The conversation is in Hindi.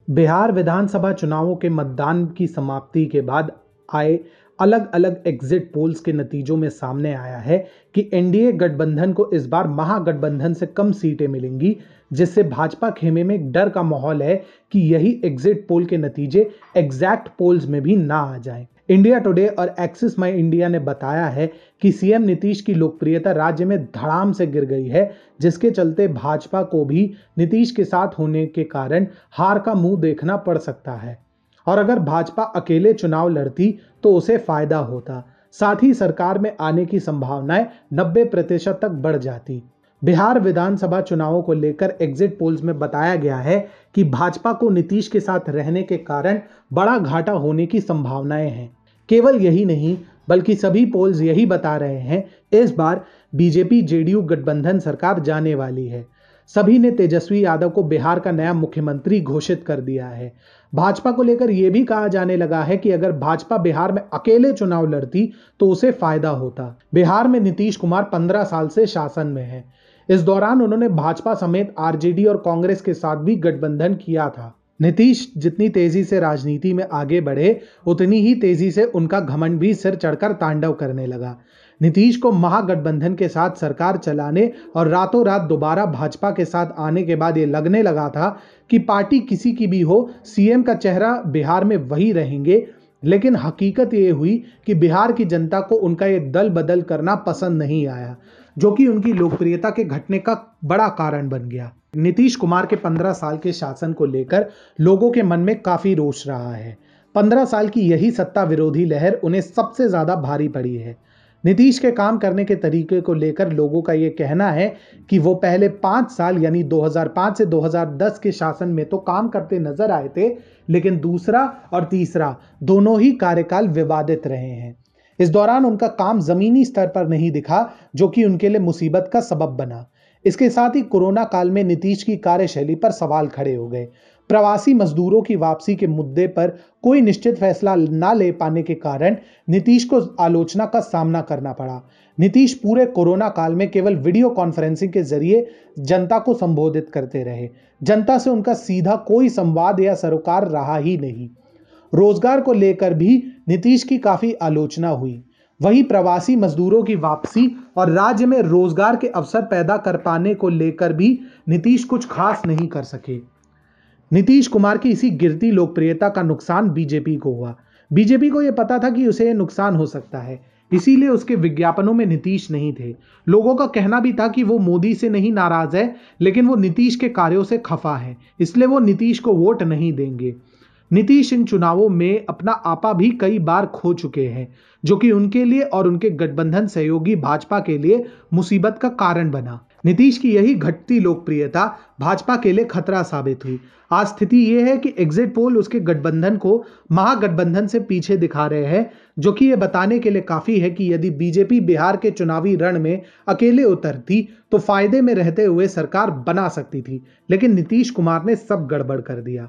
बिहार विधानसभा चुनावों के मतदान की समाप्ति के बाद आए अलग अलग एग्जिट पोल्स के नतीजों में सामने आया है कि एनडीए गठबंधन को इस बार महागठबंधन से कम सीटें मिलेंगी, जिससे भाजपा खेमे में एक डर का माहौल है कि यही एग्जिट पोल के नतीजे एग्जैक्ट पोल्स में भी ना आ जाएं। इंडिया टुडे और एक्सिस माई इंडिया ने बताया है कि सीएम नीतीश की लोकप्रियता राज्य में धड़ाम से गिर गई है, जिसके चलते भाजपा को भी नीतीश के साथ होने के कारण हार का मुंह देखना पड़ सकता है। और अगर भाजपा अकेले चुनाव लड़ती तो उसे फायदा होता, साथ ही सरकार में आने की संभावनाएं 90% तक बढ़ जाती। बिहार विधानसभा चुनावों को लेकर एग्जिट पोल्स में बताया गया है कि भाजपा को नीतीश के साथ रहने के कारण बड़ा घाटा होने की संभावनाएं हैं। केवल यही नहीं, बल्कि सभी पोल्स यही बता रहे हैं इस बार बीजेपी जेडीयू गठबंधन सरकार जाने वाली है। सभी ने तेजस्वी यादव को बिहार का नया मुख्यमंत्री घोषित कर दिया है। भाजपा को लेकर यह भी कहा जाने लगा है कि अगर भाजपा बिहार में अकेले चुनाव लड़ती तो उसे फायदा होता। बिहार में नीतीश कुमार 15 साल से शासन में है। इस दौरान उन्होंने भाजपा समेत आरजेडी और कांग्रेस के साथ भी गठबंधन किया था। नीतीश जितनी तेजी से राजनीति में आगे बढ़े, उतनी ही तेजी से उनका घमंड भी सिर चढ़कर तांडव करने लगा। नीतीश को महागठबंधन के साथ सरकार चलाने और रातों रात दोबारा भाजपा के साथ आने के बाद ये लगने लगा था कि पार्टी किसी की भी हो, सीएम का चेहरा बिहार में वही रहेंगे। लेकिन हकीकत ये हुई कि बिहार की जनता को उनका ये दल बदल करना पसंद नहीं आया, जो कि उनकी लोकप्रियता के घटने का बड़ा कारण बन गया। नीतीश कुमार के 15 साल के शासन को लेकर लोगों के मन में काफी रोष रहा है। 15 साल की यही सत्ता विरोधी लहर उन्हें सबसे ज्यादा भारी पड़ी है। नीतीश के काम करने के तरीके को लेकर लोगों का यह कहना है कि वो पहले 5 साल यानी 2005 से 2010 के शासन में तो काम करते नजर आए थे, लेकिन दूसरा और तीसरा दोनों ही कार्यकाल विवादित रहे हैं। इस दौरान उनका काम जमीनी स्तर पर नहीं दिखा, जो कि उनके लिए मुसीबत का सबब बना। इसके साथ ही कोरोना काल में नीतीश की कार्यशैली पर सवाल खड़े हो गए। प्रवासी मजदूरों की वापसी के मुद्दे पर कोई निश्चित फैसला न ले पाने के कारण नीतीश को आलोचना का सामना करना पड़ा। नीतीश पूरे कोरोना काल में केवल वीडियो कॉन्फ्रेंसिंग के जरिए जनता को संबोधित करते रहे। जनता से उनका सीधा कोई संवाद या सरोकार रहा ही नहीं। रोजगार को लेकर भी नीतीश की काफी आलोचना हुई। वहीं प्रवासी मजदूरों की वापसी और राज्य में रोजगार के अवसर पैदा कर पाने को लेकर भी नीतीश कुछ खास नहीं कर सके। नीतीश कुमार की इसी गिरती लोकप्रियता का नुकसान बीजेपी को हुआ। बीजेपी को यह पता था कि उसे नुकसान हो सकता है, इसीलिए उसके विज्ञापनों में नीतीश नहीं थे। लोगों का कहना भी था कि वो मोदी से नहीं नाराज है, लेकिन वो नीतीश के कार्यों से खफा है, इसलिए वो नीतीश को वोट नहीं देंगे। नीतीश इन चुनावों में अपना आपा भी कई बार खो चुके हैं, जो कि उनके लिए और उनके गठबंधन सहयोगी भाजपा के लिए मुसीबत का कारण बना। नीतीश की यही घटती लोकप्रियता भाजपा के लिए खतरा साबित हुई। आज स्थिति यह है कि एग्जिट पोल उसके गठबंधन को महागठबंधन से पीछे दिखा रहे हैं, जो कि यह बताने के लिए काफी है कि यदि बीजेपी बिहार के चुनावी रण में अकेले उतरती तो फायदे में रहते हुए सरकार बना सकती थी, लेकिन नीतीश कुमार ने सब गड़बड़ कर दिया।